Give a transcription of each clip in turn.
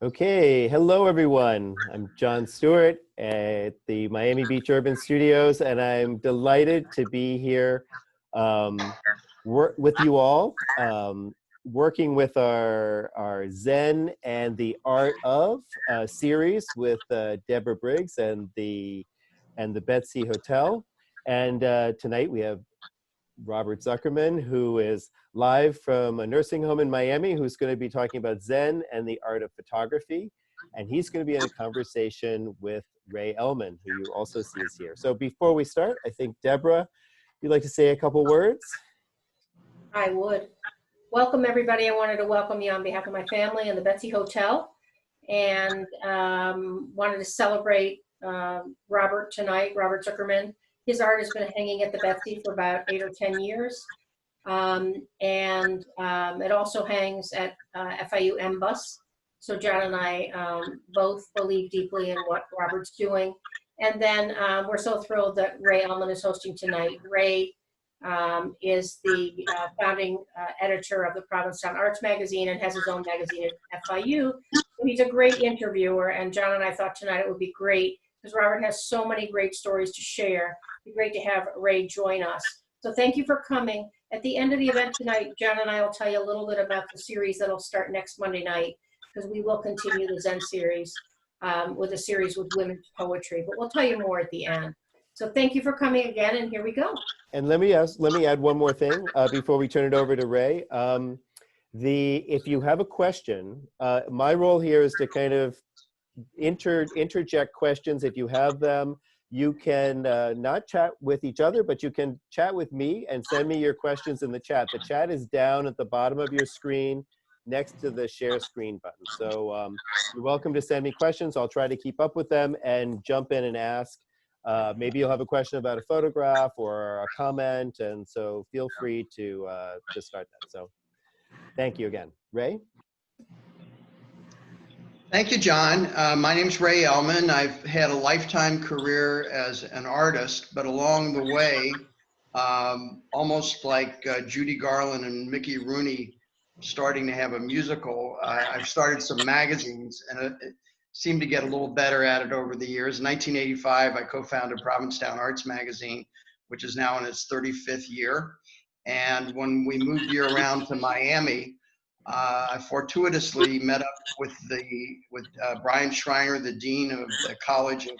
Okay, hello everyone. I'm John Stewart at the Miami Beach Urban Studios, and I'm delighted to be here with you all, working with our Zen and the Art of series with Deborah Briggs and the Betsy Hotel. And tonight we have Robert Zuckerman, who is live from a nursing home in Miami, who's going to be talking about Zen and the art of photography. And he's going to be in a conversation with Ray Ellman, who you also see is here. So before we start, I think, Deborah, you'd like to say a couple words? I would. Welcome, everybody. I wanted to welcome you on behalf of my family and the Betsy Hotel, and wanted to celebrate Robert tonight, Robert Zuckerman. His art has been hanging at the Betsy for about 8 or 10 years. It also hangs at FIU MBUS. So John and I both believe deeply in what Robert's doing. And then we're so thrilled that Ray Ellman is hosting tonight. Ray is the founding editor of the Provincetown Arts magazine and has his own magazine at FIU. So he's a great interviewer, and John and I thought tonight it would be great because Robert has so many great stories to share. It'd be great to have Ray join us. So thank you for coming. At the end of the event tonight, John and I will tell you a little bit about the series that'll start next Monday night, because we will continue the Zen series with a series with women's poetry, but we'll tell you more at the end. So thank you for coming again, and here we go. And let me add one more thing before we turn it over to Ray. If you have a question, my role here is to kind of interject questions. If you have them, you can not chat with each other, but you can chat with me and send me your questions in the chat. The chat is down at the bottom of your screen next to the share screen button. So you're welcome to send me questions. I'll try to keep up with them and jump in and ask. Maybe you'll have a question about a photograph or a comment, and so feel free to start that. So thank you again. Ray? Thank you, John. My name's Ray Ellman. I've had a lifetime career as an artist, but along the way, almost like Judy Garland and Mickey Rooney starting to have a musical, I've started some magazines, and it seemed to get a little better at it over the years. In 1985, I co-founded Provincetown Arts magazine, which is now in its 35th year. And when we moved year-round to Miami, I fortuitously met up with Brian Schreiner, the dean of the College of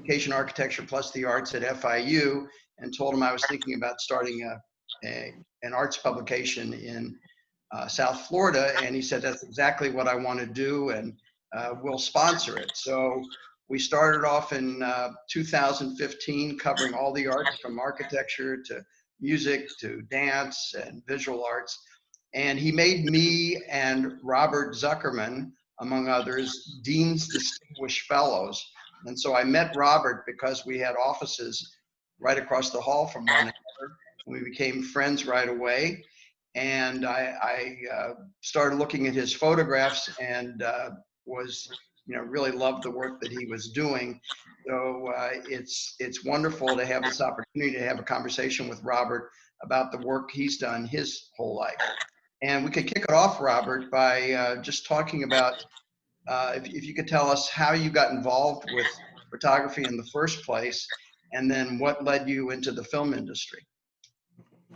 Education, Architecture plus the Arts at FIU, and told him I was thinking about starting an arts publication in South Florida. And he said, that's exactly what I want to do, and we'll sponsor it. So we started off in 2015 covering all the arts from architecture to music to dance and visual arts. And he made me and Robert Zuckerman, among others, Dean's Distinguished Fellows. And so I met Robert because we had offices right across the hall from one another. We became friends right away. And I started looking at his photographs and really loved the work that he was doing. So it's wonderful to have this opportunity to have a conversation with Robert about the work he's done his whole life. And we could kick it off, Robert, by just talking about, if you could tell us how you got involved with photography in the first place, and then what led you into the film industry.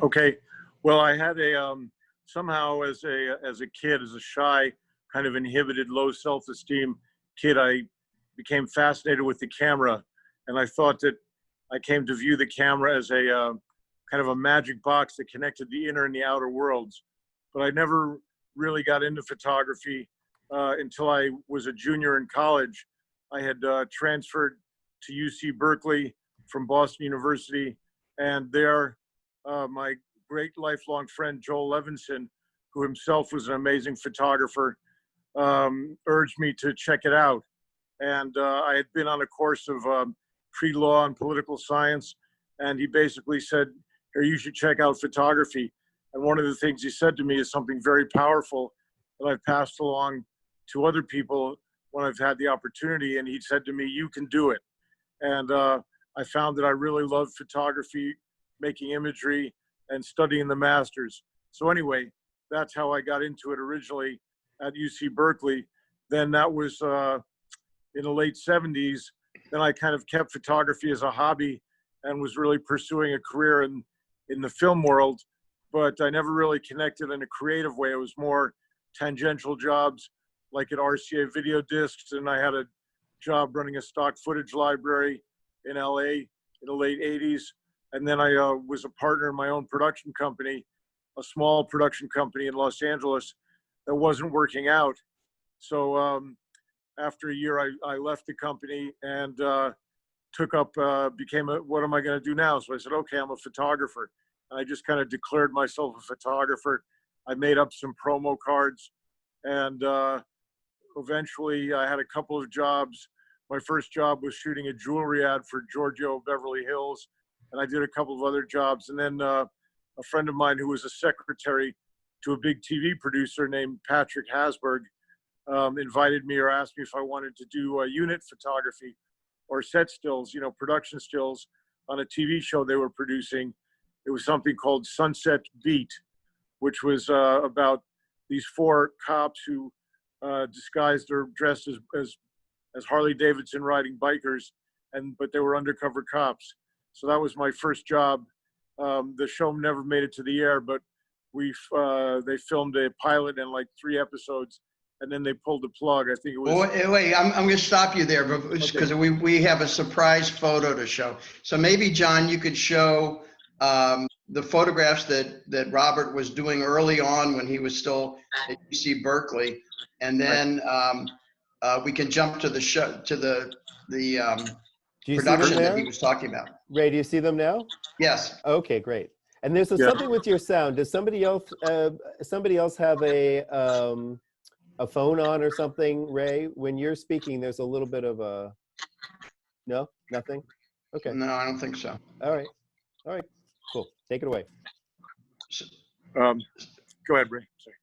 Okay, well, I had somehow as a kid, as a shy, kind of inhibited, low self-esteem kid, I became fascinated with the camera, and I thought that I came to view the camera as a kind of a magic box that connected the inner and the outer worlds. But I never really got into photography until I was a junior in college. I had transferred to UC Berkeley from Boston University, and there my great lifelong friend Joel Levinson, who himself was an amazing photographer, urged me to check it out. And I had been on a course of pre-law and political science, and he basically said, here, you should check out photography. And one of the things he said to me is something very powerful that I've passed along to other people when I've had the opportunity. And he said to me, you can do it. And I found that I really loved photography, making imagery, and studying the masters. So anyway, that's how I got into it originally. at UC Berkeley. Then that was in the late 70s. Then I kind of kept photography as a hobby and was really pursuing a career in the film world, but I never really connected in a creative way. It was more tangential jobs, like at RCA Video Discs, and I had a job running a stock footage library in LA in the late 80s. And then I was a partner in my own production company, a small production company in Los Angeles that wasn't working out. So after a year, I left the company and took up, what am I going to do now? So I said, okay, I'm a photographer. And I just kind of declared myself a photographer. I made up some promo cards, and eventually I had a couple of jobs. My first job was shooting a jewelry ad for Giorgio Beverly Hills, and I did a couple of other jobs. And then a friend of mine who was a secretary to a big TV producer named Patrick Hasberg invited me or asked me if I wanted to do unit photography or set stills, production stills on a TV show they were producing. It was something called Sunset Beat, which was about these 4 cops who disguised or dressed as Harley Davidson riding bikers, but they were undercover cops. So that was my first job. The show never made it to the air, but they filmed a pilot and like 3 episodes, and then they pulled the plug. I think it was. Well, wait, I'm going to stop you there because we have a surprise photo to show. So maybe, John, you could show the photographs that Robert was doing early on when he was still at UC Berkeley, and then we can jump to the show, to the production that he was talking about. Ray, do you see them now? Yes. Okay, great. And there's something with your sound. Does somebody else have a phone on or something, Ray? When you're speaking, there's a little bit of a, no, nothing? Okay. No, I don't think so. All right. Cool. Take it away. Go ahead, Ray. Sorry.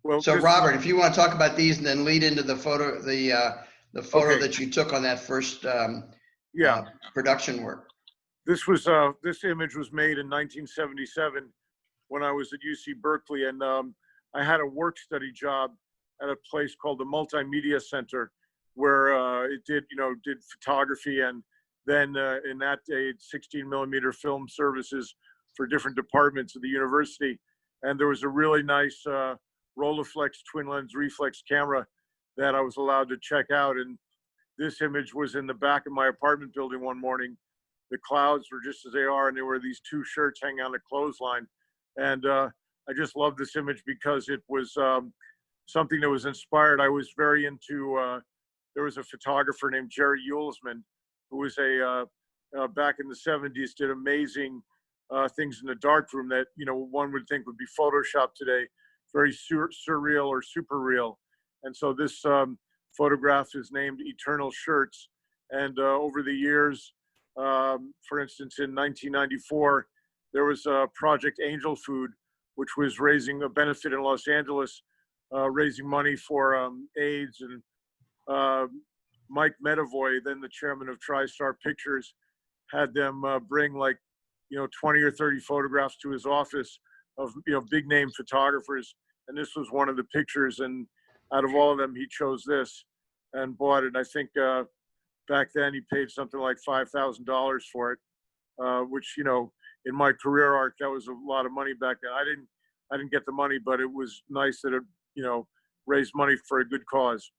Well, so Robert, if you want to talk about these and then lead into the photo, the photo that you took on that first production work. This image was made in 1977 when I was at UC Berkeley, and I had a work study job at a place called the Multimedia Center, where it did photography, and then in that day, 16 millimeter film services for different departments of the university. And there was a really nice Rolleiflex twin lens reflex camera that I was allowed to check out. And this image was in the back of my apartment building one morning. The clouds were just as they are, and there were these 2 shirts hanging on a clothesline. And I just love this image because it was something that was inspired. I was very into, there was a photographer named Jerry Uelsman, who was back in the 70s, did amazing things in the darkroom that, one would think would be Photoshopped today, very surreal or super real. And so this photograph is named Eternal Shirts. And over the years, for instance, in 1994, there was Project Angel Food, which was raising a benefit in Los Angeles, raising money for AIDS. And Mike Medavoy, then the chairman of TriStar Pictures, had them bring 20 or 30 photographs to his office of, big name photographers. And this was one of the pictures. And out of all of them, he chose this and bought it. And I think back then he paid something like $5,000 for it, which, in my career arc, that was a lot of money back then. I didn't get the money, but it was nice that it, raised money for a good cause.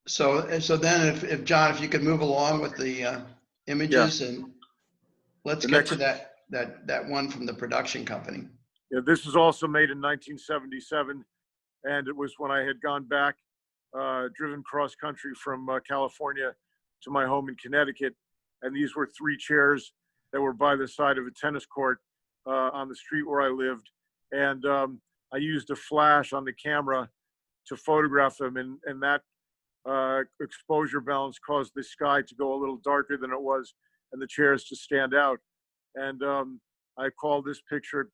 So then if John, if you could move along with the images, and let's get to that one from the production company. Yeah, this was also made in 1977, and it was when I had gone back, driven cross country from California to my home in Connecticut, and these were 3 chairs that were by the side of a tennis court on the street where I lived, and I used a flash on the camera to photograph them, and that exposure balance caused the sky to go a little darker than it was and the chairs to stand out. And I called this picture,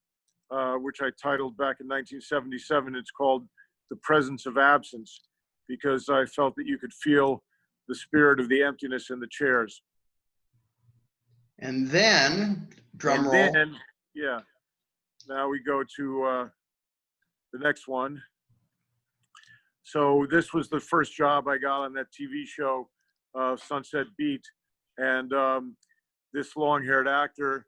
which I titled back in 1977, it's called The Presence of Absence, because I felt that you could feel the spirit of the emptiness in the chairs. And then, drum roll. Yeah, now we go to the next one. So this was the first job I got on that TV show, Sunset Beat. And this long-haired actor,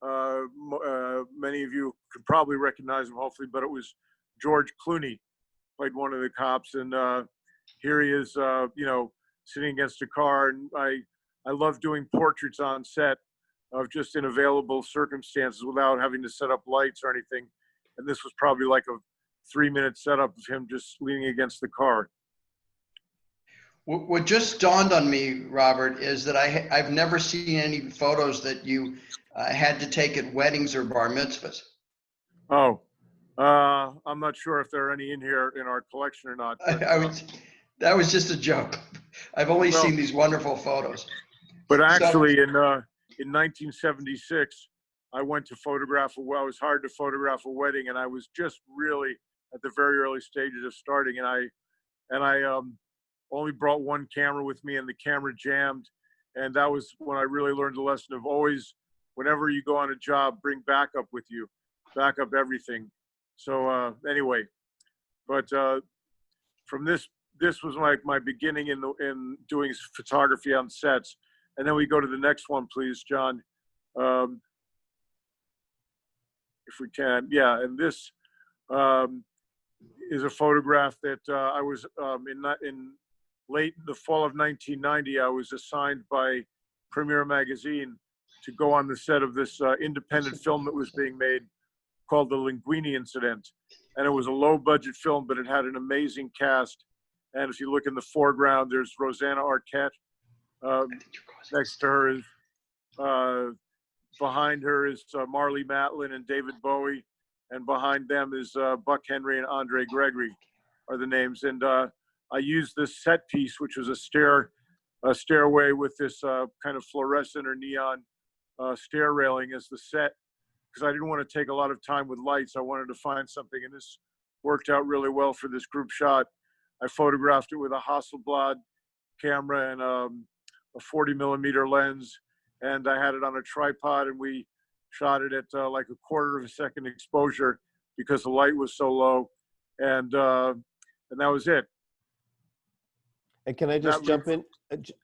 many of you could probably recognize him, hopefully, but it was George Clooney, played one of the cops. And here he is, you know, sitting against a car. And I love doing portraits on set of just in available circumstances without having to set up lights or anything. And this was probably like a 3-minute setup of him just leaning against the car. What just dawned on me, Robert, is that I've never seen any photos that you had to take at weddings or bar mitzvahs. Oh, I'm not sure if there are any in here in our collection or not. But, that was just a joke. I've only seen these wonderful photos. But actually, in 1976, I went to photograph it was hard to photograph a wedding, and I was just really at the very early stages of starting, and I only brought one camera with me, and the camera jammed, and that was when I really learned the lesson of always, whenever you go on a job, bring backup with you, backup everything. So anyway, but from this was like my beginning in doing photography on sets. And then we go to the next one, please, John. If we can, yeah. And this is a photograph that I was in late the fall of 1990. I was assigned by Premiere Magazine to go on the set of this independent film that was being made called The Linguini Incident. And it was a low budget film, but it had an amazing cast. And if you look in the foreground, there's Rosanna Arquette. Next to her is, behind her is Marlee Matlin and David Bowie. And behind them is Buck Henry and Andre Gregory are the names. And I used this set piece, which was a stairway with this kind of fluorescent or neon stair railing as the set, because I didn't want to take a lot of time with lights. I wanted to find something, and this worked out really well for this group shot. I photographed it with a Hasselblad camera and a 40mm lens, and I had it on a tripod, and we shot it at like a 1/4 second exposure because the light was so low, and that was it. And can I just jump in?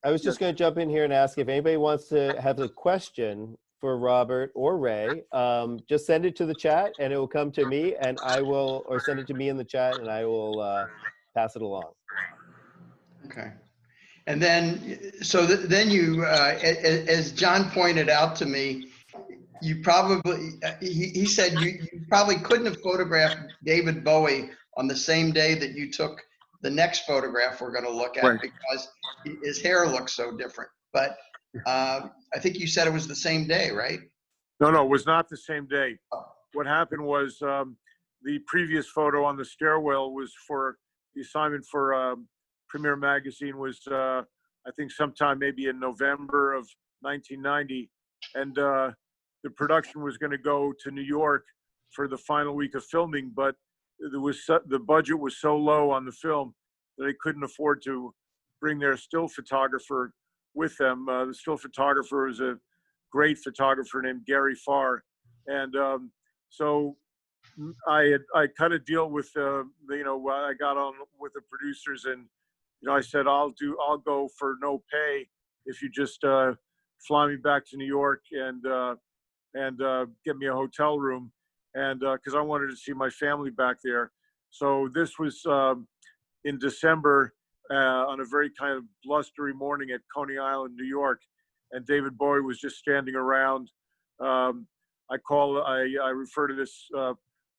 I was just going to jump in here and ask if anybody wants to have a question for Robert or Ray, just send it to the chat and it will come to me, and I will, or send it to me in the chat and I will pass it along. Okay. And then, so then you, as John pointed out to me, you probably, he said you probably couldn't have photographed David Bowie on the same day that you took the next photograph we're going to look at, right, because his hair looks so different. But I think you said it was the same day, right? No, it was not the same day. What happened was the previous photo on the stairwell was for the assignment for Premiere Magazine was, I think, sometime maybe in November of 1990. And the production was going to go to New York for the final week of filming, but the budget was so low on the film that they couldn't afford to bring their still photographer with them. The still photographer is a great photographer named Gary Farr, and so I cut a deal with I got on with the producers, and I said I'll go for no pay if you just fly me back to New York and get me a hotel room, and because I wanted to see my family back there. So this was in December on a very kind of blustery morning at Coney Island, New York, and David Bowie was just standing around. I refer to this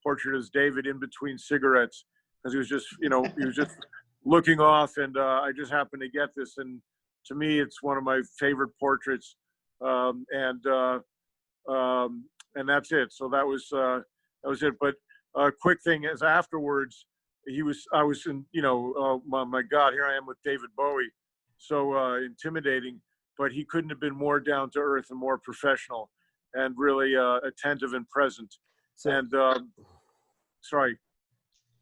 portrait as David in between cigarettes, because he was just, he was just looking off, and I just happened to get this, and to me, it's one of my favorite portraits, and that's it. So that was it. But a quick thing is, afterwards, I was in, my God, here I am with David Bowie, so intimidating, but he couldn't have been more down to earth and more professional, and really attentive and present. So, and sorry.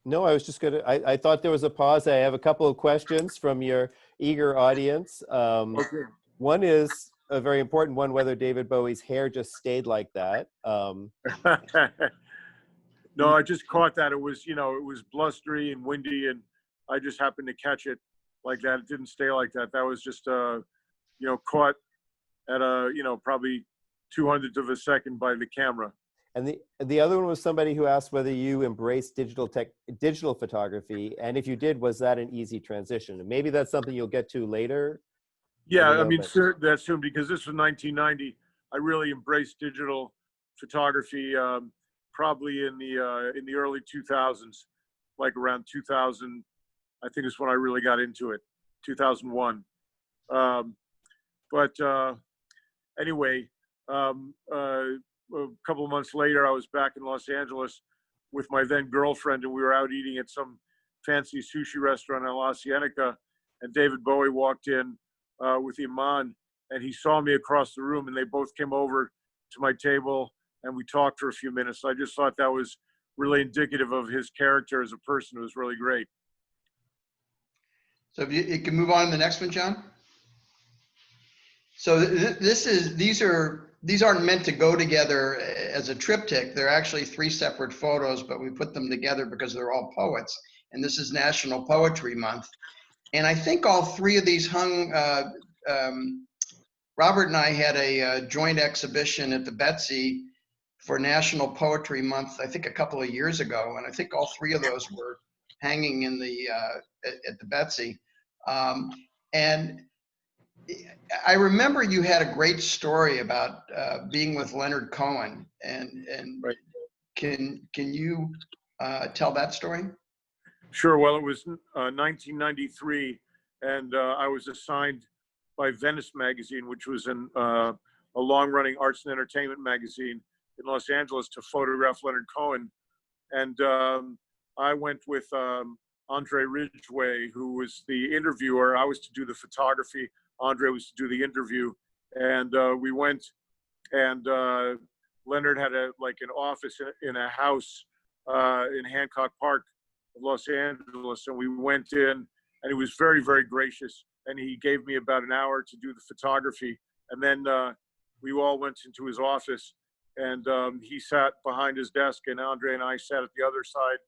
No, I was just I thought there was a pause. I have a couple of questions from your eager audience. Okay. One is a very important one, whether David Bowie's hair just stayed like that. No, I just caught that. It was, it was blustery and windy, and I just happened to catch it like that. It didn't stay like that. That was just, caught at a, probably 200th of a second by the camera. And the other one was somebody who asked whether you embraced digital photography, and if you did, was that an easy transition? And maybe that's something you'll get to later. Yeah, I mean, that's soon, because this was 1990. I really embraced digital photography probably in the early 2000s, like around 2000. I think is when I really got into it, 2001. Anyway, a couple of months later, I was back in Los Angeles with my then girlfriend, and we were out eating at some fancy sushi restaurant in La Cienega, and David Bowie walked in with Iman, and he saw me across the room, and they both came over to my table, and we talked for a few minutes. I just thought that was really indicative of his character as a person. It was really great. So if you can move on to the next one, John. So these aren't meant to go together as a triptych. They're actually 3 separate photos, but we put them together because they're all poets. And this is National Poetry Month. And I think all 3 of these hung, Robert and I had a joint exhibition at the Betsy for National Poetry Month, I think a couple of years ago. And I think all 3 of those were hanging in the at the Betsy. And I remember you had a great story about being with Leonard Cohen, and Right. Can you tell that story? Sure. Well, it was 1993, and I was assigned by Venice Magazine, which was a long-running arts and entertainment magazine in Los Angeles, to photograph Leonard Cohen. And I went with Andre Ridgway, who was the interviewer. I was to do the photography. Andre was to do the interview. And we went, and Leonard had an office in a house in Hancock Park of Los Angeles. And we went in, and he was very, very gracious. And he gave me about an hour to do the photography. And then we all went into his office, and he sat behind his desk, and Andre and I sat at the other side.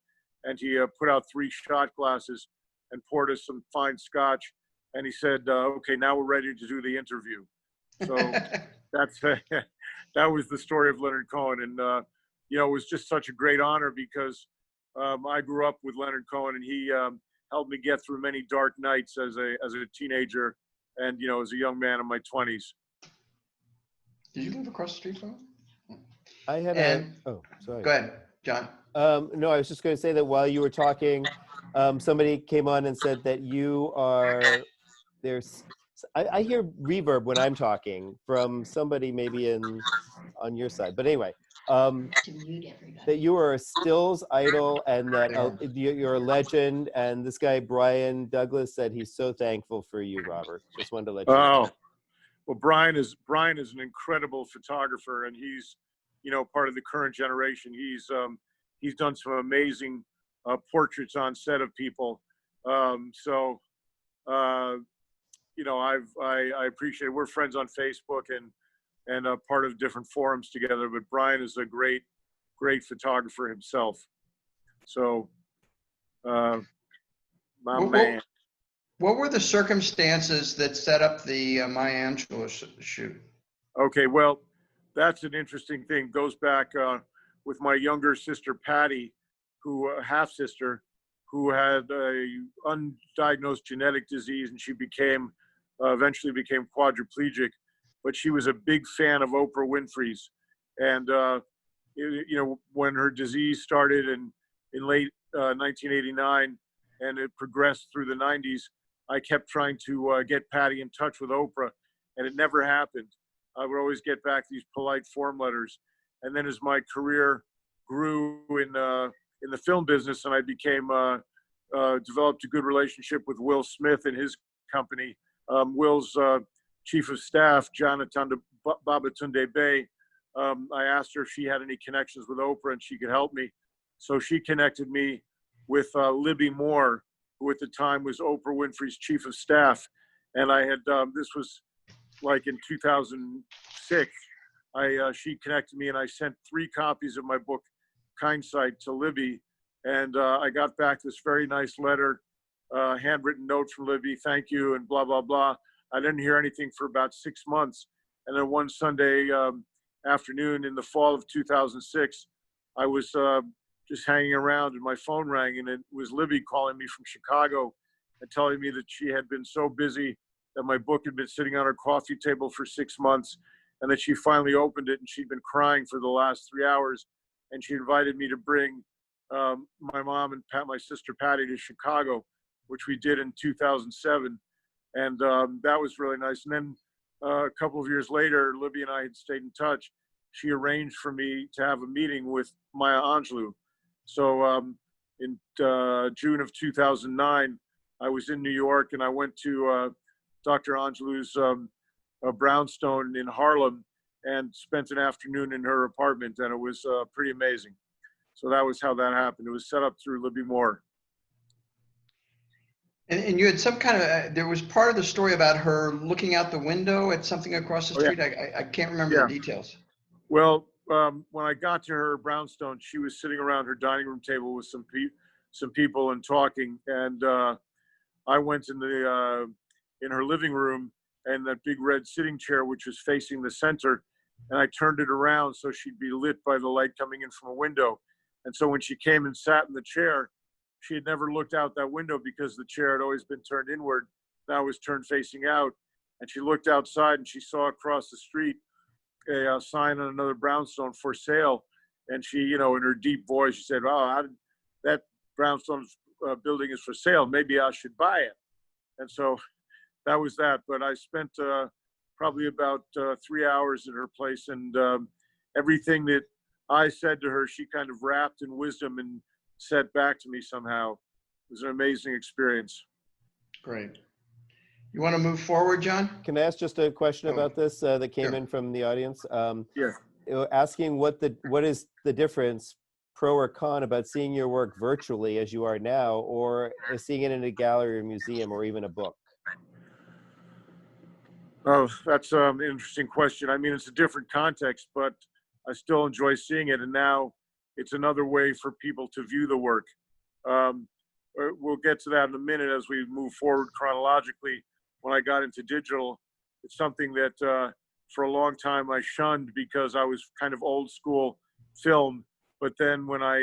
And he put out 3 shot glasses and poured us some fine scotch. And he said, okay, now we're ready to do the interview. So that was the story of Leonard Cohen. And, it was just such a great honor, because I grew up with Leonard Cohen, and he helped me get through many dark nights as a teenager and, as a young man in my 20s. Did you live across the street from him? I had sorry. Go ahead, John. No, I was just going to say that while you were talking, somebody came on and said that you are, I hear reverb when I'm talking from somebody maybe on your side. But anyway, that you are a stills idol, and that you're a legend. And this guy, Brian Douglas, said he's so thankful for you, Robert. Just wanted to let you know. Well, Brian is an incredible photographer, and he's, part of the current generation. He's done some amazing portraits on set of people. I appreciate it. We're friends on Facebook and part of different forums together, but Brian is a great photographer himself. So, my man. What were the circumstances that set up the Maya Angelou shoot? Okay, well, that's an interesting thing. Goes back with my younger sister, Patty, half-sister, who had a undiagnosed genetic disease, and she eventually became quadriplegic. But she was a big fan of Oprah Winfrey's. And, when her disease started in late 1989 and it progressed through the 90s, I kept trying to get Patty in touch with Oprah, and it never happened. I would always get back these polite form letters. And then as my career grew in the film business, and I developed a good relationship with Will Smith and his company, Will's chief of staff, Jonathan Babatunde Bey, I asked her if she had any connections with Oprah and she could help me. So she connected me with Libby Moore, who at the time was Oprah Winfrey's chief of staff. And I had, this was like in 2006, she connected me, and I sent 3 copies of my book, hindsight to Libby, and I got back this very nice letter, handwritten note from Libby, thank you, and blah, blah, blah. I didn't hear anything for about 6 months. And then one Sunday afternoon in the fall of 2006, I was just hanging around and my phone rang, and it was Libby calling me from Chicago and telling me that she had been so busy that my book had been sitting on her coffee table for 6 months, and that she finally opened it and she'd been crying for the last 3 hours. And she invited me to bring my mom and my sister Patty to Chicago, which we did in 2007. And that was really nice. And then a couple of years later, Libby and I had stayed in touch. She arranged for me to have a meeting with Maya Angelou. So in June of 2009, I was in New York, and I went to Dr. Angelou's brownstone in Harlem and spent an afternoon in her apartment, and it was pretty amazing. So that was how that happened. It was set up through Libby Moore. And you had some kind of, there was part of the story about her looking out the window at something across the street. I can't remember the details. Well, when I got to her brownstone, she was sitting around her dining room table with some people and talking. And I went in her living room, and that big red sitting chair, which was facing the center, and I turned it around so she'd be lit by the light coming in from a window. And so when she came and sat in the chair, she had never looked out that window because the chair had always been turned inward. Now it was turned facing out. And she looked outside and she saw across the street a sign on another brownstone for sale. And she, in her deep voice, she said, "Oh, that brownstone building is for sale. Maybe I should buy it." And so that was that. But I spent probably about 3 hours at her place, and everything that I said to her, she kind of wrapped in wisdom and said back to me somehow. It was an amazing experience. Great. You want to move forward, John? Can I ask just a question about this that came in from the audience? Asking what is the difference, pro or con, about seeing your work virtually as you are now, or seeing it in a gallery or museum or even a book? Oh, that's an interesting question. I mean, it's a different context, but I still enjoy seeing it. And now it's another way for people to view the work. We'll get to that in a minute as we move forward chronologically. When I got into digital, it's something that for a long time I shunned because I was kind of old school film. But then when I,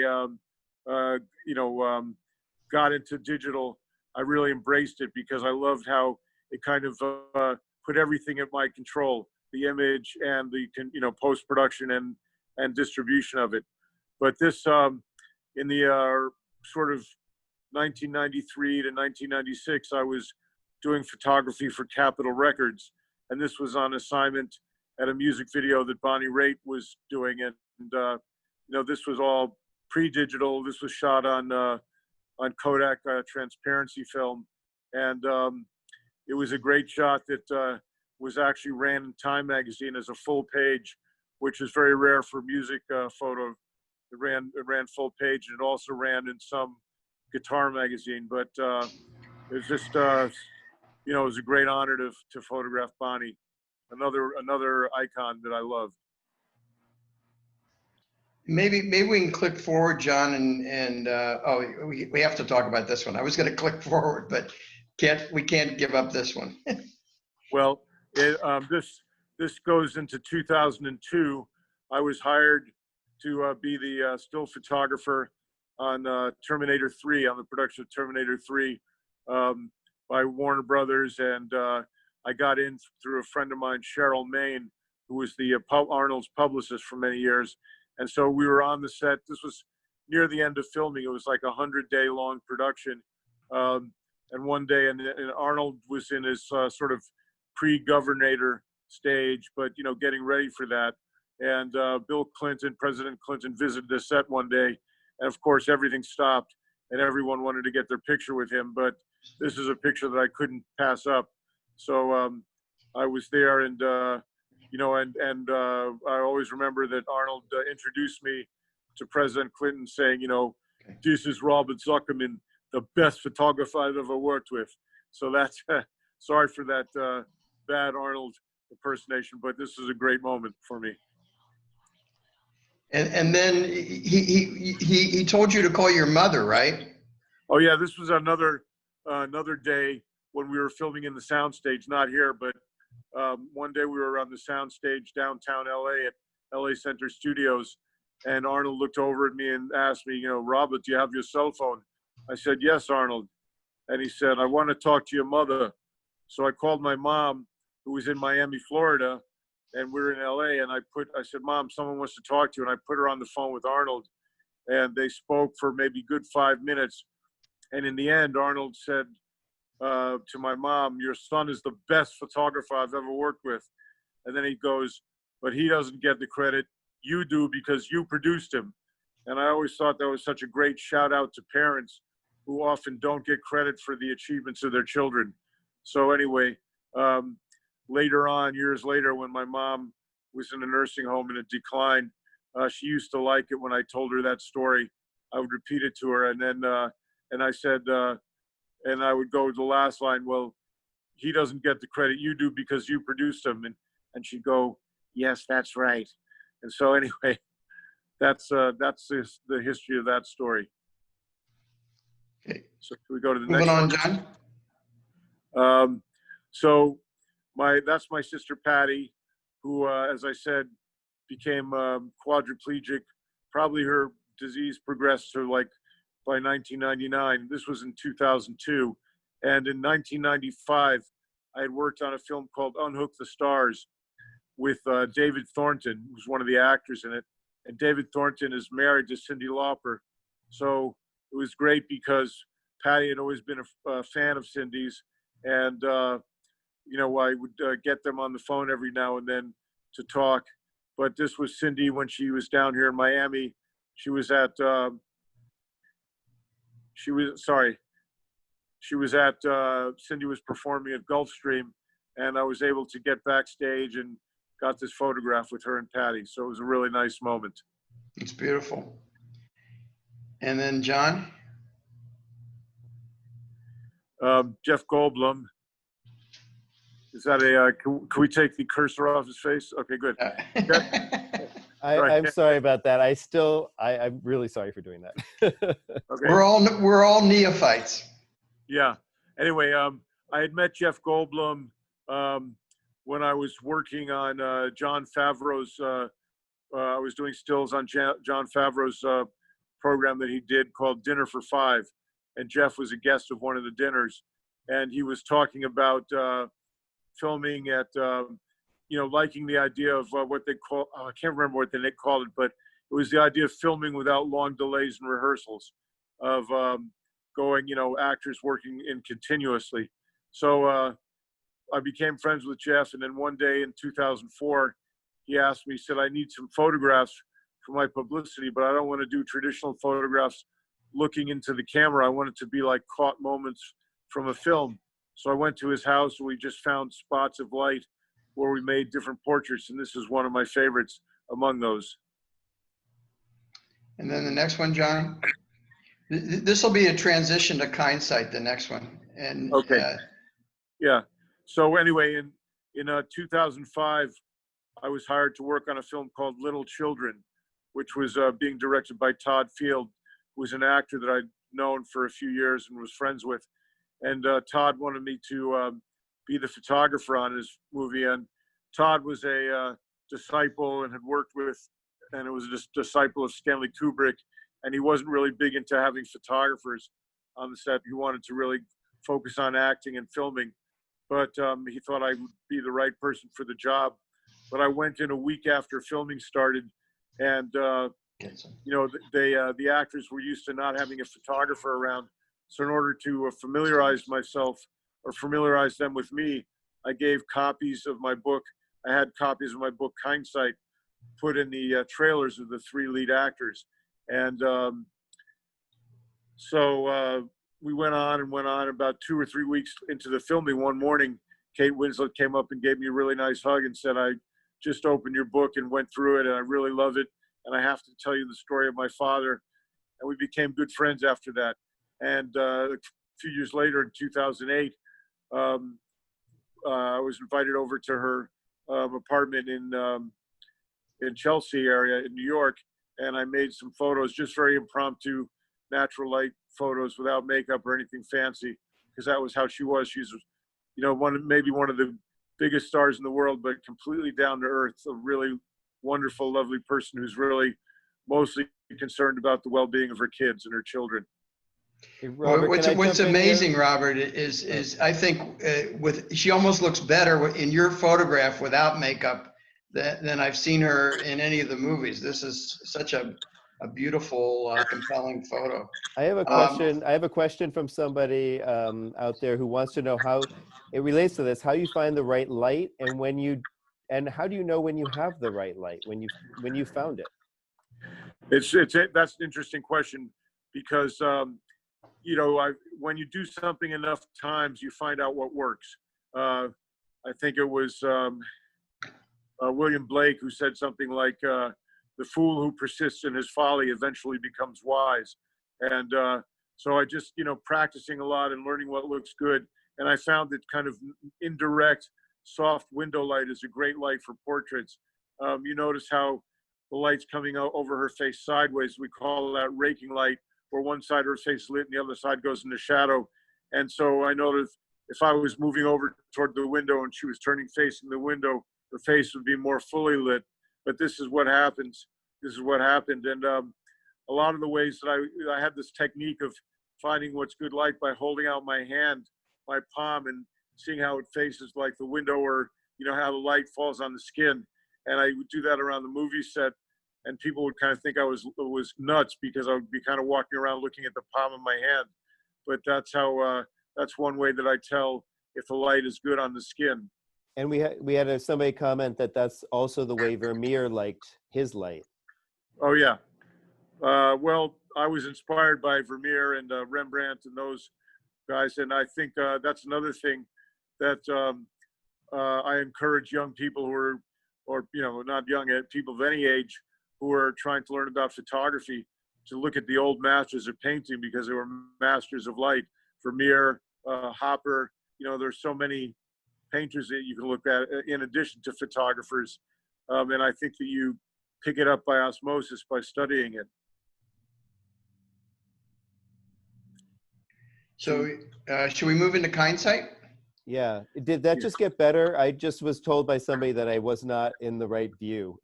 got into digital, I really embraced it because I loved how it kind of put everything at my control, the image and the, post-production and distribution of it. But this, in the sort of 1993 to 1996, I was doing photography for Capitol Records. And this was on assignment at a music video that Bonnie Raitt was doing. And this was all pre-digital. This was shot on Kodak transparency film. And it was a great shot that was actually ran in Time magazine as a full page, which is very rare for music photo. It ran full page, and it also ran in some guitar magazine. But it was just, it was a great honor to photograph Bonnie, another icon that I love. Maybe we can click forward, John, and we have to talk about this one. I was going to click forward, but we can't give up this one. Well, this goes into 2002. I was hired to be the still photographer on Terminator 3, on the production of Terminator 3 by Warner Brothers. And I got in through a friend of mine, Cheryl Main, who was the Arnold's publicist for many years. And so we were on the set. This was near the end of filming. It was like 100-day long production. And one day, and Arnold was in his sort of pre-governator stage, but, getting ready for that. And President Clinton visited the set one day. And of course, everything stopped and everyone wanted to get their picture with him. But this is a picture that I couldn't pass up. So I was there, and I always remember that Arnold introduced me to President Clinton, saying, "This is Robert Zuckerman, the best photographer I've ever worked with." So that's sorry for that bad Arnold impersonation, but this is a great moment for me. And then he told you to call your mother, right? Oh yeah, this was another day when we were filming in the soundstage, not here, but one day we were on the soundstage downtown LA at LA Center Studios, and Arnold looked over at me and asked me, Robert, do you have your cell phone? I said, yes, Arnold. And he said, I want to talk to your mother. So I called my mom, who was in Miami, Florida, and we were in LA, and I said, Mom, someone wants to talk to you. And I put her on the phone with Arnold, and they spoke for maybe good 5 minutes. And in the end, Arnold said to my mom, your son is the best photographer I've ever worked with. And then he goes, but he doesn't get the credit. You do, because you produced him. And I always thought that was such a great shout out to parents who often don't get credit for the achievements of their children. So anyway, later on, years later, when my mom was in a nursing home in a decline, she used to like it when I told her that story. I would repeat it to her, and then and I said, and I would go to the last line, well, he doesn't get the credit, you do, because you produced him. And she'd go, yes, that's right. And so anyway, that's the history of that story. Okay. So can we go to the Moving next on, one? John. So that's my sister Patty, who, as I said, became quadriplegic. Probably her disease progressed to like by 1999. This was in 2002. And in 1995, I had worked on a film called Unhook the Stars with David Thornton, who's one of the actors in it. And David Thornton is married to Cyndi Lauper. So it was great because Patty had always been a fan of Cindy's. And, I would get them on the phone every now and then to talk. But this was Cyndi when she was down here in Miami. She was at, Cindy was performing at Gulfstream, and I was able to get backstage and got this photograph with her and Patty. So it was a really nice moment. It's beautiful. And then John. Jeff Goldblum. Is that can we take the cursor off his face? Okay, good. I'm sorry about that. I'm really sorry for doing that. Okay. We're all neophytes. Yeah. Anyway, I had met Jeff Goldblum when I was working on Jon Favreau's. I was doing stills on Jon Favreau's program that he did called Dinner for Five, and Jeff was a guest of one of the dinners, and he was talking about filming at, liking the idea of what they call, I can't remember what they called it, but it was the idea of filming without long delays in rehearsals, of going, actors working in continuously. So I became friends with Jeff, and then one day in 2004, he asked me, he said, I need some photographs for my publicity, but I don't want to do traditional photographs looking into the camera. I want it to be like caught moments from a film. So I went to his house, and we just found spots of light where we made different portraits, and this is one of my favorites among those. And then the next one, John. This will be a transition to Kindsight, the next one. And okay. Yeah. So anyway, in 2005, I was hired to work on a film called Little Children, which was being directed by Todd Field, who was an actor that I'd known for a few years and was friends with. And Todd wanted me to be the photographer on his movie. And Todd was a disciple and had worked with, and it was a disciple of Stanley Kubrick. And he wasn't really big into having photographers on the set. He wanted to really focus on acting and filming. But he thought I would be the right person for the job. But I went in a week after filming started, and the actors were used to not having a photographer around. So in order to familiarize them with me, I gave copies of my book. I had copies of my book, Kindsight, put in the trailers of the three lead actors. And so we went on. About 2 or 3 weeks into the filming, one morning, Kate Winslet came up and gave me a really nice hug and said, I just opened your book and went through it, and I really love it. And I have to tell you the story of my father. And we became good friends after that. And a few years later, in 2008, I was invited over to her apartment in Chelsea area in New York. and I made some photos, just very impromptu, natural light photos without makeup or anything fancy, because that was how she was. She's, you know, maybe one of the biggest stars in the world, but completely down to earth, a really wonderful, lovely person who's really mostly concerned about the well-being of her kids and her children. Hey, Well, Robert, can I what's jump in here? amazing, Robert, is I think she almost looks better in your photograph without makeup than I've seen her in any of the movies. This is such a beautiful, compelling photo. I have a question. I have a question from somebody out there who wants to know how it relates to this. How you find the right light, and how do you know when you have the right light when you found it? That's an interesting question, because you know, when you do something enough times, you find out what works. I think it was William Blake who said something like, "The fool who persists in his folly eventually becomes wise." And so I just, you know, practicing a lot and learning what looks good. And I found that kind of indirect, soft window light is a great light for portraits. You notice how the light's coming out over her face sideways. We call that raking light, where one side of her face is lit and the other side goes into shadow. And so I noticed if I was moving over toward the window and she was turning facing the window, her face would be more fully lit. But this is what happens. This is what happened. And a lot of the ways that I had this technique of finding what's good light by holding out my hand, my palm, and seeing how it faces like the window, or, you know, how the light falls on the skin. And I would do that around the movie set, and people would kind of think I was nuts, because I would be kind of walking around looking at the palm of my hand. But that's how that's one way that I tell if the light is good on the skin. And we had somebody comment that that's also the way Vermeer liked his light. Oh yeah. Well, I was inspired by Vermeer and Rembrandt and those guys, and I think that's another thing that I encourage young people who are, or, you know, not young, people of any age who are trying to learn about photography, to look at the old masters of painting, because they were masters of light. Vermeer, Hopper, you know, there's so many painters that you can look at in addition to photographers. And I think that you pick it up by osmosis by studying it. So should we move into hindsight? Yeah. Did that just get better? I just was told by somebody that I was not in the right view.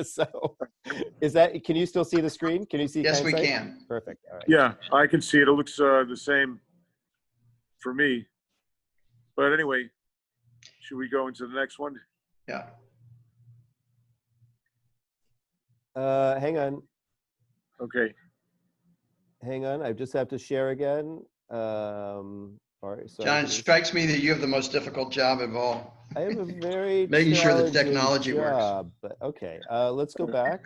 So can you still see the screen? Can you see? Yes, we hindsight? can. Perfect. All right. Yeah, I can see it. It looks the same for me. But anyway, should we go into the next one? Yeah. Hang on. Okay. Hang on. I just have to share again. Sorry. John, it strikes me that you have the most difficult job of all. I have a very Making sure the challenging technology works. job, but okay. Let's go back.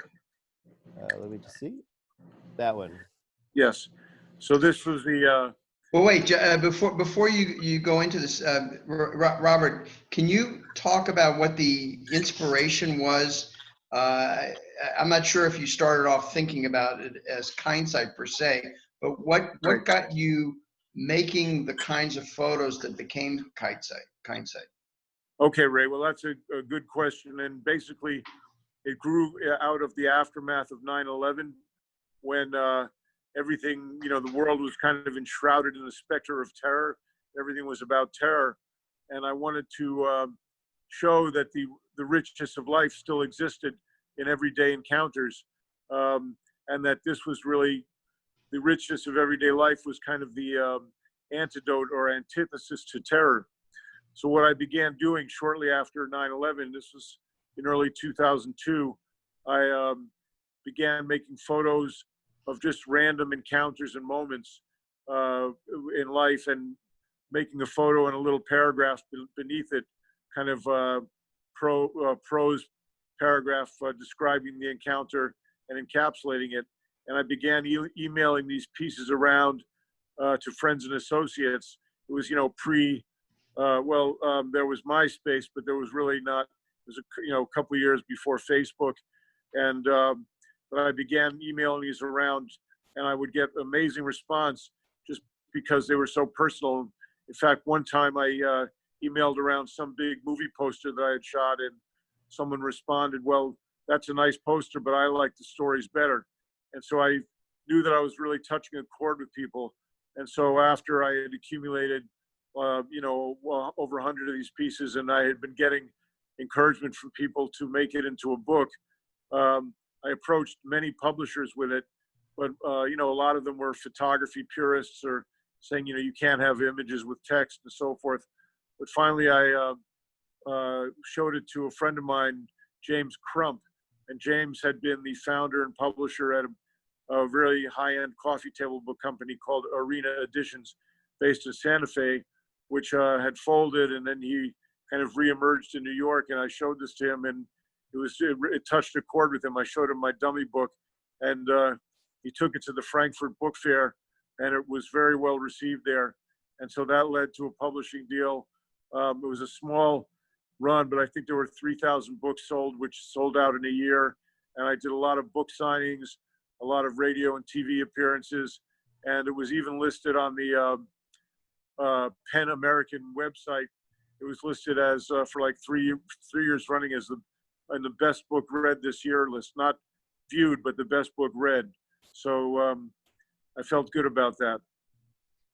Let me just see that one. Yes. So this was the. Well, wait. Before you go into this, Robert, can you talk about what the inspiration was? I'm not sure if you started off thinking about it as hindsight per se, but what got you making the kinds of photos that became hindsight? Okay, Ray. Well, that's a good question. And basically, it grew out of the aftermath of 9/11, when everything, you know, the world was kind of enshrouded in the specter of terror. Everything was about terror. And I wanted to show that the richness of life still existed in everyday encounters. And that this was really, the richness of everyday life was kind of the antidote or antithesis to terror. So what I began doing shortly after 9/11, this was in early 2002, I began making photos of just random encounters and moments in life, and making a photo and a little paragraph beneath it, kind of prose paragraph describing the encounter and encapsulating it. And I began emailing these pieces around to friends and associates. It was, you know, there was MySpace, but there was really not. It was a couple of years before Facebook, and but I began emailing these around, and I would get amazing response just because they were so personal. In fact, one time I emailed around some big movie poster that I had shot, and someone responded, "Well, that's a nice poster, but I like the stories better. And so I knew that I was really touching a chord with people. And so after I had accumulated, over 100 of these pieces, and I had been getting encouragement from people to make it into a book, I approached many publishers with it, but a lot of them were photography purists or saying, you can't have images with text and so forth. But finally, I showed it to a friend of mine, James Crump, and James had been the founder and publisher at a really high-end coffee table book company called Arena Editions, based in Santa Fe, which had folded, and then he kind of reemerged in New York. And I showed this to him, and it touched a chord with him. I showed him my dummy book, and he took it to the Frankfurt Book Fair, and it was very well received there. And so that led to a publishing deal. It was a small run, but I think there were 3,000 books sold, which sold out in a year. And I did a lot of book signings, a lot of radio and TV appearances, and it was even listed on the Pen American website. It was listed as for like three years running as the best book read this year list, not viewed, but the best book read. So I felt good about that.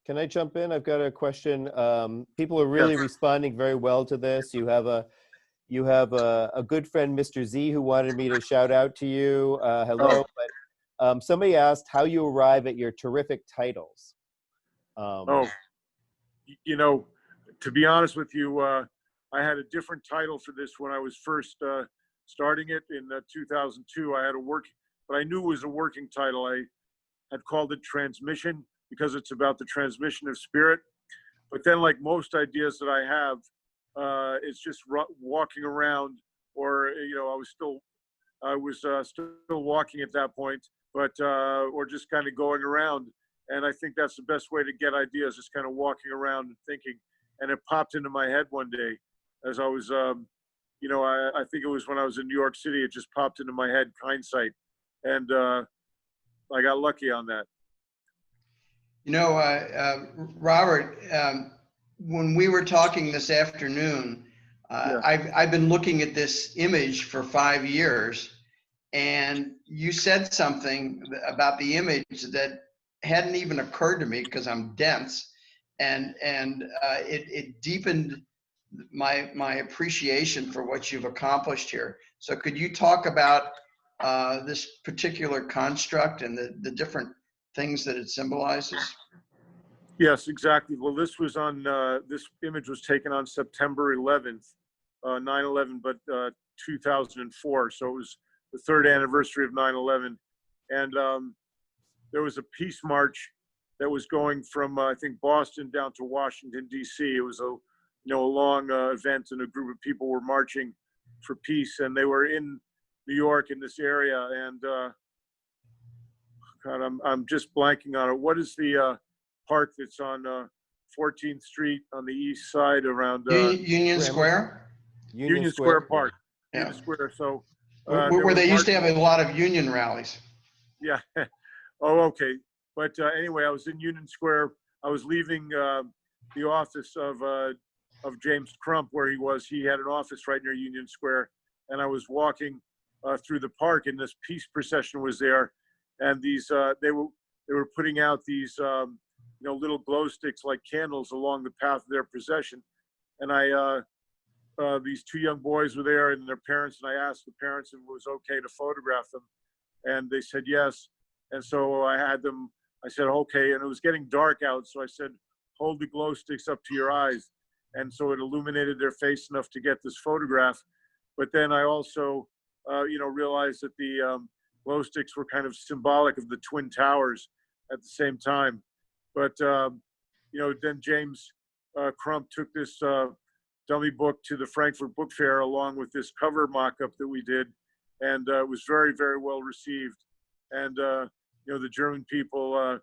Can I jump in? I've got a question. People are really responding very well to this. You have a good friend, Mr. Z, who wanted me to shout out to you. Hello. Oh. But somebody asked how you arrive at your terrific titles. To be honest with you, I had a different title for this when I was first starting it in 2002. I had but I knew it was a working title. I had called it Transmission because it's about the transmission of spirit. But then, like most ideas that I have, it's just walking around, or I was still walking at that point, but or just kind of going around. And I think that's the best way to get ideas, just kind of walking around and thinking. And it popped into my head one day as I was, I think it was when I was in New York City. It just popped into my head, hindsight, and I got lucky on that. Robert, when we were talking this afternoon, I've been looking at this image for 5 years, and you said something about the image that hadn't even occurred to me because I'm dense, and it deepened my appreciation for what you've accomplished here. So could you talk about this particular construct and the different things that it symbolizes? Yes, exactly. Well, this image was taken on September 11th, 9/11, but 2004. So it was the 3rd anniversary of 9/11. And there was a peace march that was going from, I think, Boston down to Washington, D.C. It was a long event, and a group of people were marching for peace. And they were in New York, in this area. And God, I'm just blanking on it. What is the park that's on 14th Street on the east side around Union Square? Union Square Park. Yeah. Union Square. So where they used to have a lot of union rallies. Yeah. Oh, okay. But anyway, I was in Union Square. I was leaving the office of James Crump, where he was. He had an office right near Union Square, and I was walking through the park, and this peace procession was there, and these they were putting out these little glow sticks like candles along the path of their procession, and these 2 young boys were there and their parents, and I asked the parents if it was okay to photograph them, and they said yes. And so I said, okay. And it was getting dark out. So I said, hold the glow sticks up to your eyes. And so it illuminated their face enough to get this photograph. But then I also, realized that the glow sticks were kind of symbolic of the Twin Towers at the same time. But, then James Crump took this dummy book to the Frankfurt Book Fair along with this cover mock-up that we did. And it was very, very well received. And, the German people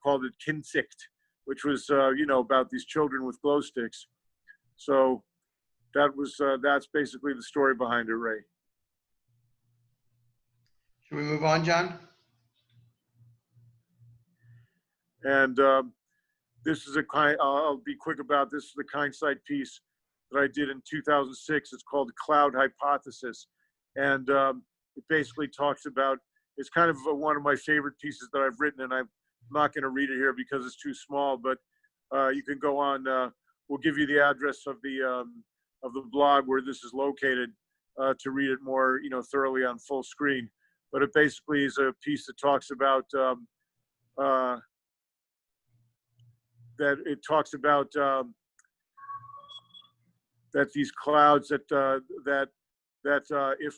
called it Kinsicht, which was, about these children with glow sticks. So that's basically the story behind it, Ray. Should we move on, John? And this is I'll be quick about this. Is the hindsight piece that I did in 2006. It's called Cloud Hypothesis. And it basically talks about, it's kind of one of my favorite pieces that I've written, and I'm not going to read it here because it's too small, but you can go on, we'll give you the address of the blog where this is located to read it more, thoroughly on full screen. But it basically is a piece that talks about that these clouds that if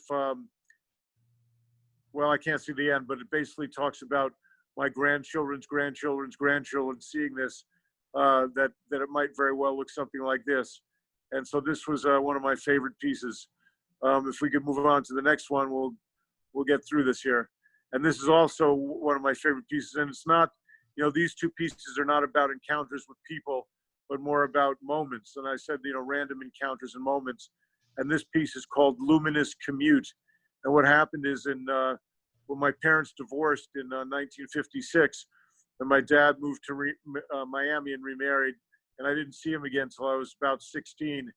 well, I can't see the end, but it basically talks about my grandchildren's grandchildren's grandchildren seeing this, that it might very well look something like this. And so this was one of my favorite pieces. If we could move on to the next one, we'll get through this here. And this is also one of my favorite pieces. And it's not, these two pieces are not about encounters with people, but more about moments. And I said, random encounters and moments. And this piece is called Luminous Commute. And what happened is when my parents divorced in 1956, and my dad moved to Miami and remarried, and I didn't see him again until I was about 16.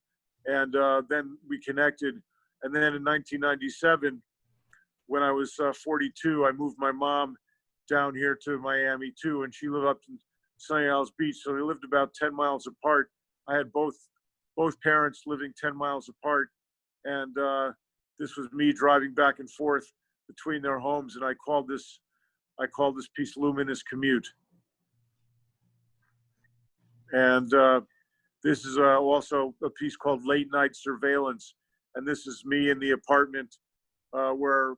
And then we connected. And then in 1997, when I was 42, I moved my mom down here to Miami too, and she lived up in Sunny Isles Beach. So they lived about 10 miles apart. I had both parents living 10 miles apart. And this was me driving back and forth between their homes. And I called this piece Luminous Commute. And this is also a piece called Late Night Surveillance. And this is me in the apartment where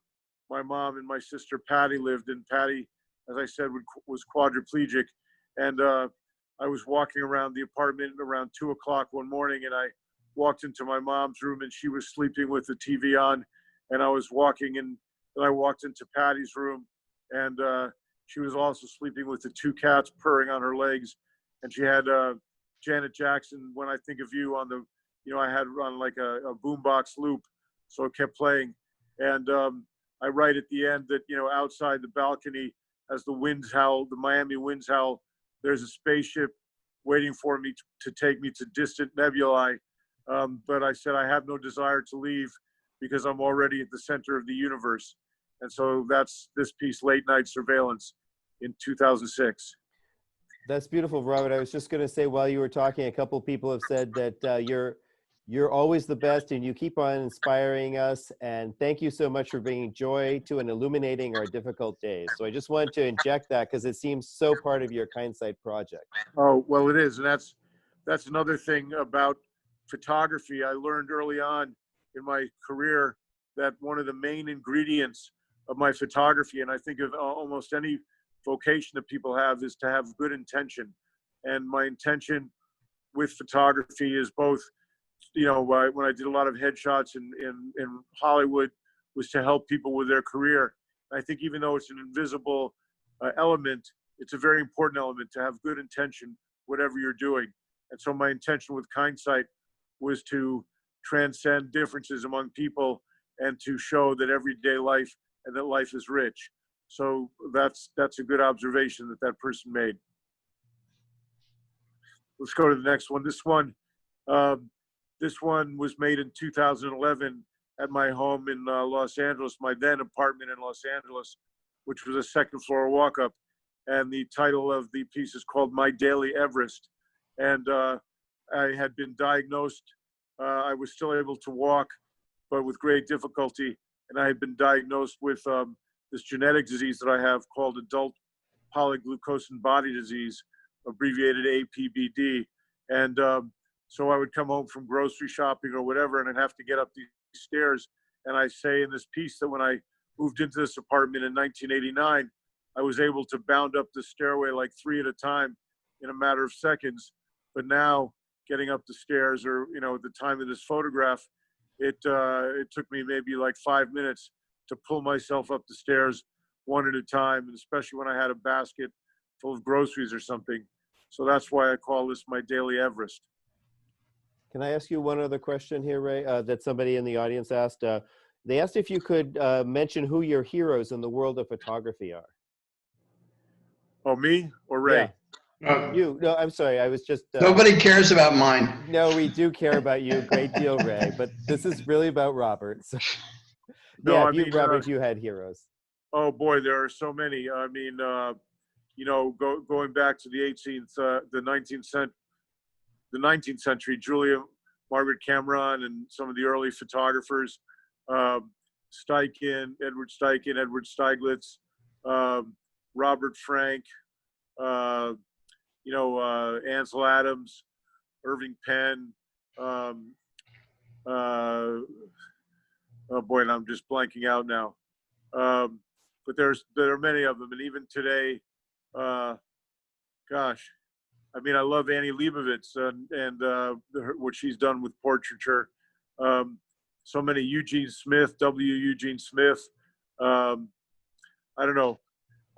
my mom and my sister Patty lived. And Patty, as I said, was quadriplegic. And I was walking around the apartment around 2 o'clock one morning, and I walked into my mom's room, and she was sleeping with the TV on. And I was walking in, and I walked into Patty's room, and she was also sleeping with the two cats purring on her legs. And she had Janet Jackson, When I Think of You, on the, I had on like a boombox loop, so it kept playing. And I write at the end that, outside the balcony, as the winds howl, the Miami winds howl, there's a spaceship waiting for me to take me to distant nebulae. But I said, I have no desire to leave because I'm already at the center of the universe. And so that's this piece, Late Night Surveillance, in 2006. That's beautiful, Robert. I was just going to say, while you were talking, a couple of people have said that you're always the best and you keep on inspiring us. And thank you so much for bringing joy to and illuminating our difficult days. So I just wanted to inject that because it seems so part of your Kindsight project. Oh, well, it is. And that's another thing about photography. I learned early on in my career that one of the main ingredients of my photography, and I think of almost any vocation that people have, is to have good intention. And my intention with photography is both, when I did a lot of headshots in Hollywood, was to help people with their career. I think even though it's an invisible element, it's a very important element to have good intention, whatever you're doing. And so my intention with Kindsight was to transcend differences among people and to show that everyday life and that life is rich. So that's a good observation that person made. Let's go to the next one. This one was made in 2011 at my home in Los Angeles, my then apartment in Los Angeles, which was a second floor walk-up. And the title of the piece is called My Daily Everest. And I had been diagnosed. I was still able to walk, but with great difficulty. And I had been diagnosed with this genetic disease that I have called adult polyglucosan body disease, abbreviated APBD. And so I would come home from grocery shopping or whatever, and I'd have to get up these stairs. And I say in this piece that when I moved into this apartment in 1989, I was able to bound up the stairway like 3 at a time in a matter of seconds. But now getting up the stairs, or, at the time of this photograph, it took me maybe like 5 minutes to pull myself up the stairs one at a time, and especially when I had a basket full of groceries or something. So that's why I call this my daily Everest. Can I ask you one other question here, Ray, that somebody in the audience asked? They asked if you could mention who your heroes in the world of photography are. Oh, me or Ray? Yeah. You. No, I'm sorry. I was just... Nobody cares about mine. No, we do care about you a great deal, Ray, but this is really about Robert. So. No, Yeah, I if you, mean, Robert, if you had heroes. oh boy, there are so many. I mean, you know, going back to the 18th, the 19th century, Julia Margaret Cameron and some of the early photographers, Steichen, Edward Steichen, Edward Steiglitz, Robert Frank, you know, Ansel Adams, Irving Penn. Oh boy, and I'm just blanking out now. But there are many of them, and even today, gosh, I mean, I love Annie Leibovitz and what she's done with portraiture. So many, Eugene Smith, Eugene Smith. I don't know.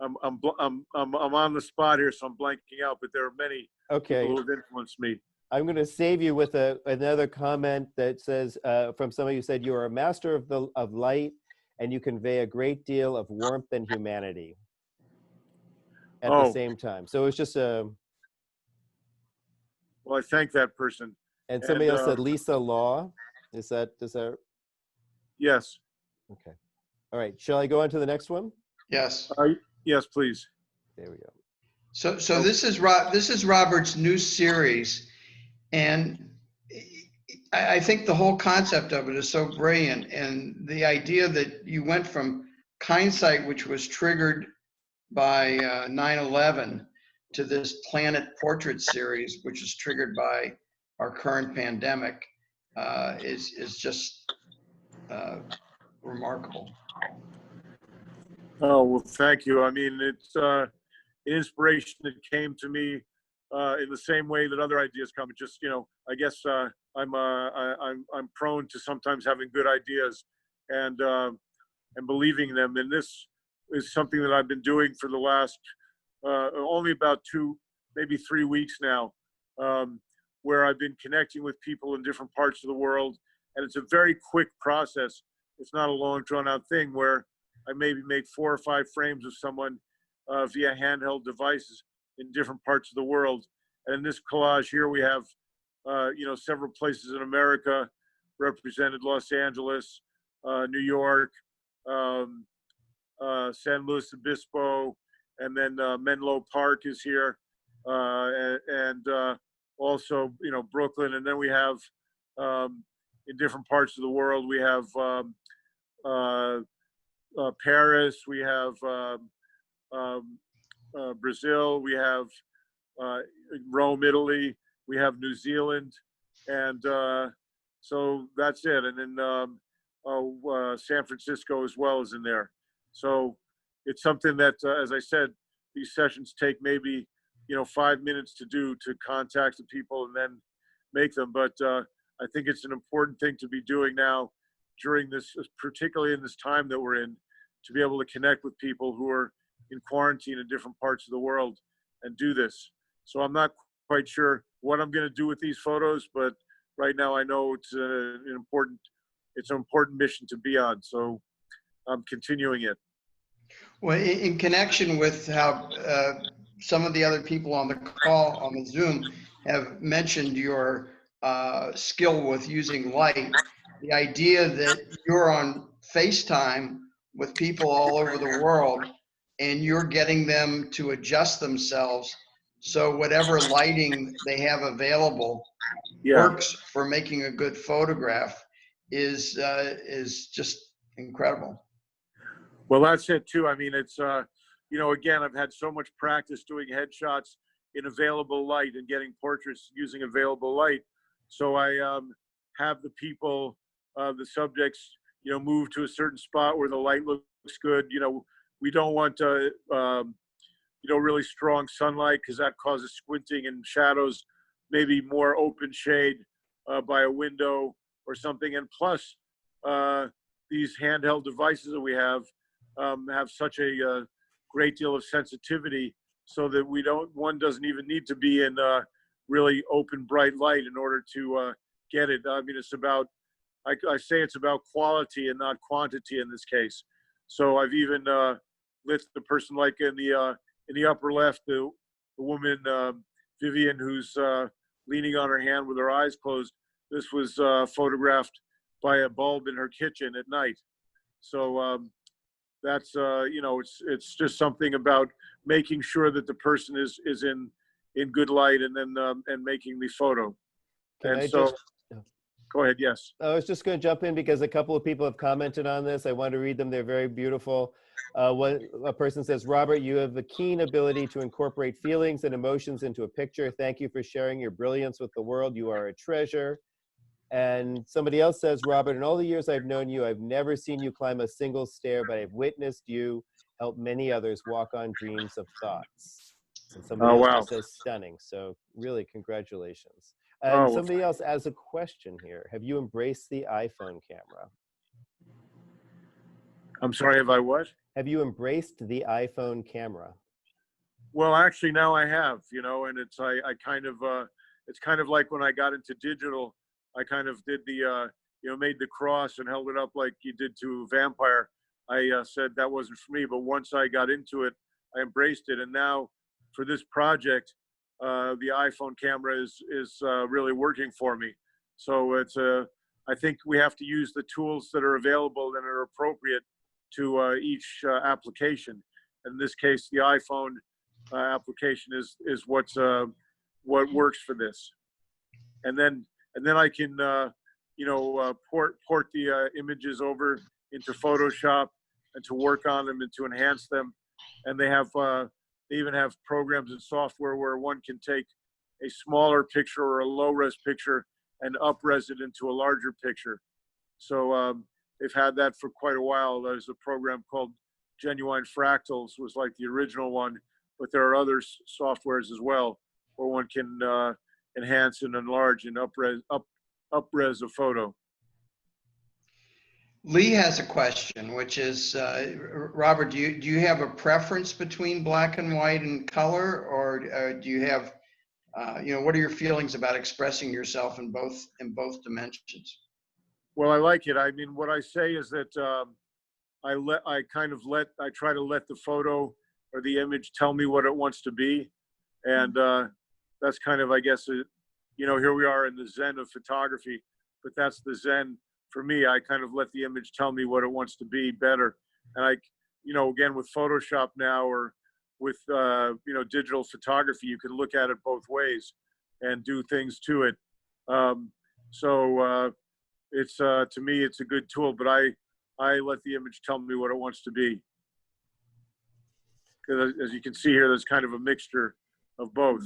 I'm on the spot here, so I'm blanking out. But there are many Okay. people who have influenced me. I'm going to save you with another comment that says from somebody who said, you are a master of light and you convey a great deal of warmth and humanity at the same time. So it's just a, well, I thank that person. and somebody else said Lisa Law. Is that, Yes. okay. All right. Shall I go on to the next one? Yes. Yes, please. There we go. So this is Robert's new series, and I think the whole concept of it is so brilliant, and the idea that you went from hindsight, which was triggered by 9/11, to this Planet Portrait series, which is triggered by our current pandemic, is just remarkable. Oh, well, thank you. I mean, it's an inspiration that came to me in the same way that other ideas come. It just, you know, I guess I'm prone to sometimes having good ideas and believing them. And this is something that I've been doing for the last only about 2, maybe 3 weeks now, where I've been connecting with people in different parts of the world. And it's a very quick process. It's not a long, drawn-out thing where I maybe make 4 or 5 frames of someone via handheld devices in different parts of the world. And in this collage here, we have, you know, several places in America represented: Los Angeles, New York, San Luis Obispo, and then Menlo Park is here, and also, you know, Brooklyn. And then we have in different parts of the world, we have Paris, we have Brazil, we have Rome, Italy, we have New Zealand, and so that's it. And then San Francisco as well is in there. So it's something that, as I said, these sessions take maybe, you know, 5 minutes to do, to contact the people and then make them. But I think it's an important thing to be doing now during this, particularly in this time that we're in, to be able to connect with people who are in quarantine in different parts of the world and do this. So I'm not quite sure what I'm going to do with these photos, but right now I know it's an important mission to be on. So I'm continuing it. Well, in connection with how some of the other people on the call, on the Zoom, have mentioned your skill with using light, the idea that you're on FaceTime with people all over the world and you're getting them to adjust themselves so whatever lighting they have available works for making a good photograph is just incredible. Well, that's it too. I mean, it's, you know, again, I've had so much practice doing headshots in available light and getting portraits using available light. So I have the people, the subjects, you know, move to a certain spot where the light looks good. You know, we don't want, you know, really strong sunlight because that causes squinting and shadows, maybe more open shade by a window or something. And plus, these handheld devices that we have such a great deal of sensitivity, so that one doesn't even need to be in really open, bright light in order to get it. I mean, it's about, I say it's about quality and not quantity in this case. So I've even lit the person, like in the upper left, the woman, Vivian, who's leaning on her hand with her eyes closed. This was photographed by a bulb in her kitchen at night. So that's it's just something about making sure that the person is in good light, and then and making the photo. Can And I so, just, go ahead. Yes. I was just going to jump in because a couple of people have commented on this. I want to read them. They're very beautiful. A person says, Robert, you have a keen ability to incorporate feelings and emotions into a picture. Thank you for sharing your brilliance with the world. You are a treasure. And somebody else says, Robert, in all the years I've known you, I've never seen you climb a single stair, but I've witnessed you help many others walk on dreams of thoughts. And somebody Oh, else wow. just says stunning. So really, congratulations. Oh, And well, somebody else has a question here. Have you embraced the iPhone camera? I'm sorry, have I what? Have you embraced the iPhone camera? Well, actually, now I have, and it's I kind of it's kind of like when I got into digital, I kind of did the made the cross and held it up like you did to Vampire. I said that wasn't for me, but once I got into it, I embraced it, and now for this project, the iPhone camera is really working for me. So it's I think we have to use the tools that are available and are appropriate to each application. In this case, the iPhone application is what works for this, and then I can port the images over into Photoshop and to work on them and to enhance them. And they even have programs and software where one can take a smaller picture or a low-res picture and up-res it into a larger picture. So they've had that for quite a while. There's a program called Genuine Fractals, was like the original one, but there are other softwares as well where one can enhance and enlarge and up-res a photo. Lee has a question, which is, Robert, do you have a preference between black and white and color, or do you have, what are your feelings about expressing yourself in both dimensions? Well, I like it. I mean, what I say is that I try to let the photo or the image tell me what it wants to be, and that's kind of, I guess, here we are in the zen of photography, but that's the zen for me. I kind of let the image tell me what it wants to be better, and again, with Photoshop now, or with digital photography, you can look at it both ways and do things to it. So it's to me, it's a good tool, but I let the image tell me what it wants to be. Because as you can see here, there's kind of a mixture of both.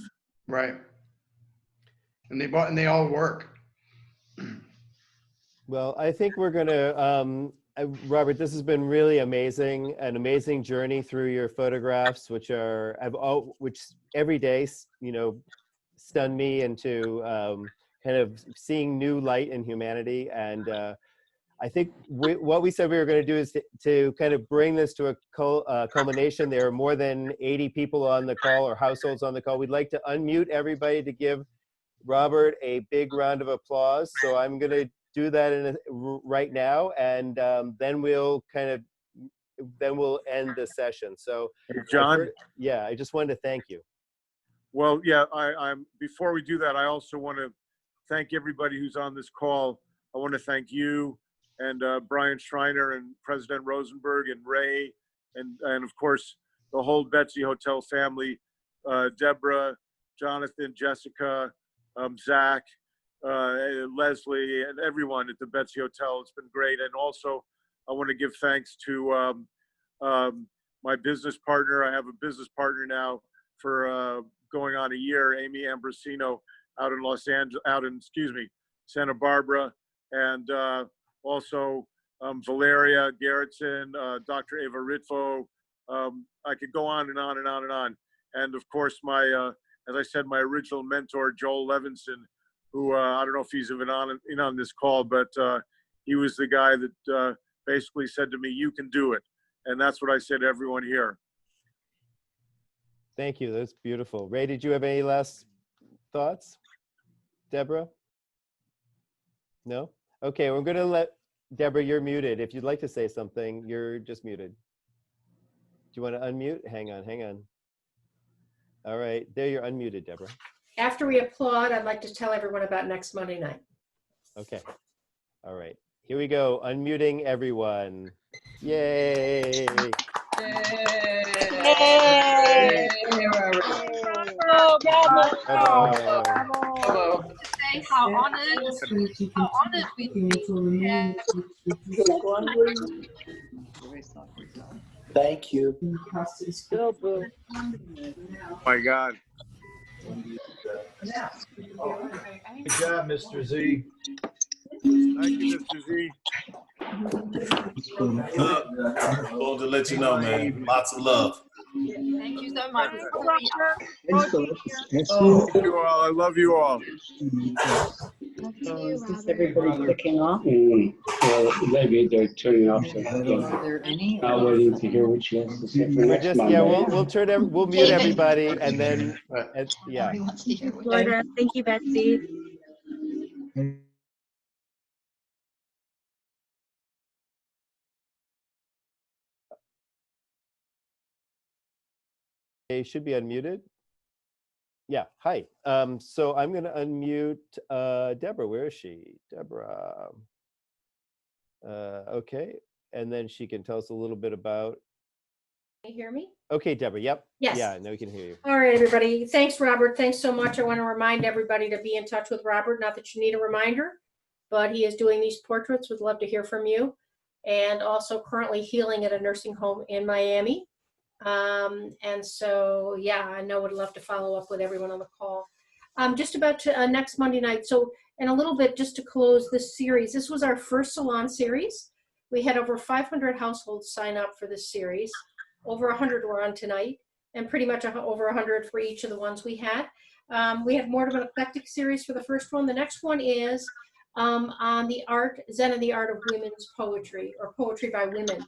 Right. And they all work. Well, I think we're going to, Robert, this has been really amazing, an amazing journey through your photographs, which every day, stun me into kind of seeing new light in humanity. And I think what we said we were going to do is to kind of bring this to a culmination. There are more than 80 people on the call, or households on the call. We'd like to unmute everybody to give Robert a big round of applause. So I'm going to do that right now, and then we'll end the session. So, John, I just wanted to thank you. Well, yeah, I'm. Before we do that, I also want to thank everybody who's on this call. I want to thank you and Brian Schreiner and President Rosenberg and Ray, and of course the whole Betsy Hotel family, Deborah, Jonathan, Jessica, Zach, Leslie, and everyone at the Betsy Hotel. It's been great. And also, I want to give thanks to my business partner. I have a business partner now for going on a year, Amy Ambrosino, out in Santa Barbara, and also Valeria Gerritsen, Dr. Ava Ritvo. I could go on and on and on and on. And of course, as I said, my original mentor, Joel Levinson, who I don't know if he's even on this call, but he was the guy that basically said to me, "You can do it," and that's what I said to everyone here. Thank you. That's beautiful. Ray, did you have any last thoughts? Deborah? No? Okay, we're going to let Deborah. You're muted. If you'd like to say something, you're just muted. Do you want to unmute? Hang on. All right, there, you're unmuted, Deborah. After we applaud, I'd like to tell everyone about next Monday night. Okay. All right. Here Here we go. Unmuting everyone. Yay. Bravo, bravo. Bravo. Hello. Say how honored we feel. Thank you. Go, boo. Oh my God. Good job, Mr. Z. Thank you, Mr. Z. Look, wanted to let you know, man. Lots of love. Thank you so much. Thank you all. I love you all. So is this everybody clicking off? Well, maybe they're turning off. So Are there any? not waiting to hear what she has to say for We're next just, Monday. yeah, we'll mute everybody and then, yeah. Florida. Thank you, Betsy. They should be unmuted. Yeah, hi. So I'm going to unmute Deborah. Where is she? Deborah. Okay, and then she can tell us a little bit about. Can you hear me? Okay, Deborah. Yep. Yes. Yeah, now we can hear you. All right, everybody. Thanks, Robert. Thanks so much. I want to remind everybody to be in touch with Robert. Not that you need a reminder, but he is doing these portraits. Would love to hear from you. And also currently healing at a nursing home in Miami. And so, yeah, I know would love to follow up with everyone on the call. Just about to, next Monday night. So, in a little bit, just to close this series, this was our first salon series. We had over 500 households sign up for this series. Over 100 were on tonight, and pretty much over 100 for each of the ones we had. We have more of an eclectic series for the first one. The next one is on the art, Zen and the Art of Women's Poetry, or Poetry by Women.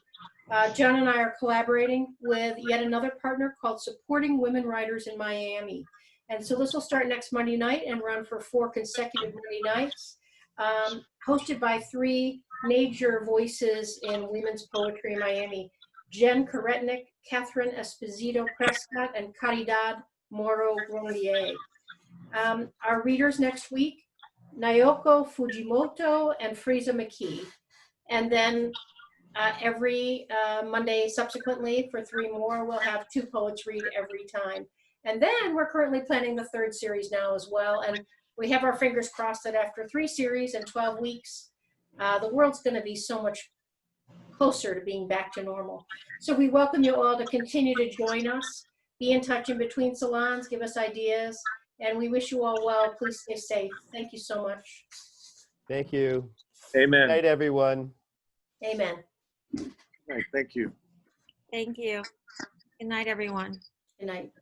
John and I are collaborating with yet another partner called Supporting Women Writers in Miami. And so this will start next Monday night and run for 4 consecutive Monday nights, hosted by 3 major voices in women's poetry in Miami: Jen Karetnik, Catherine Esposito Prescott, and Caridad Moro Grondier. Our readers next week, Naoko Fujimoto and Frieza McKee. And then every Monday subsequently for 3 more, we'll have 2 poets read every time. And then we're currently planning the 3rd series now as well. And we have our fingers crossed that after 3 series and 12 weeks, the world's going to be so much closer to being back to normal. So we welcome you all to continue to join us, be in touch in between salons, give us ideas, and we wish you all well. Please stay safe. Thank you so much. Thank you. Amen. Good night, everyone. Amen. Right, thank you. Thank you. Good night, everyone. Good night.